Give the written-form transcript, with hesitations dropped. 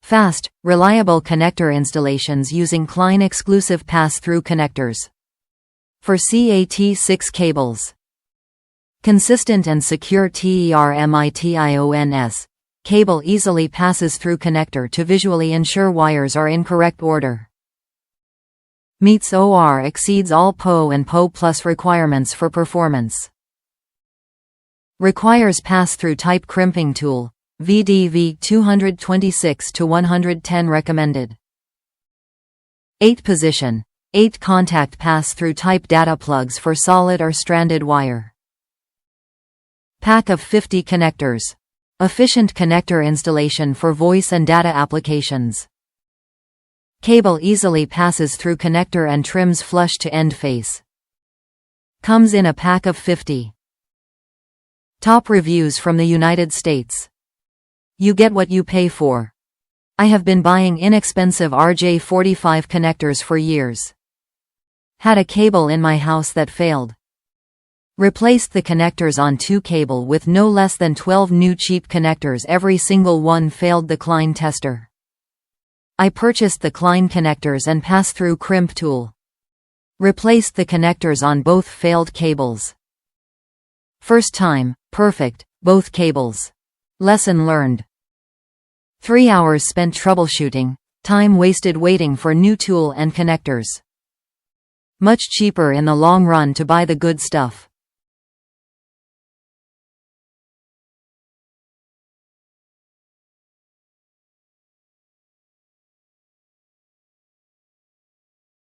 Fast, reliable connector installations using Klein exclusive pass-through connectors. For CAT6 cables. Consistent and secure termitions. Cable easily passes through connector to visually ensure wires are in correct order. Meets or exceeds all PO and PO Plus requirements for performance. Requires pass-through type crimping tool, VDV826 to 110 recommended. 8 position, 8 contact pass-through type data plugs for solid or stranded wire. Pack of 50 connectors. Efficient connector installation for voice and data applications. Cable easily passes through connector and trims flush to end face. Comes in a pack of 50. Top reviews from the United States. You get what you pay for. I have been buying inexpensive RJ45 connectors for years. Had a cable in my house that failed. Replaced the connectors on 2 cable with no less than 12 new cheap connectors. Every single one failed the Klein tester. I purchased the Klein connectors and pass-through crimp tool. Replaced the connectors on both failed cables. First time, perfect, both cables. Lesson learned. 3 hours spent troubleshooting, time wasted waiting for new tool and connectors. Much cheaper in the long run to buy the good stuff.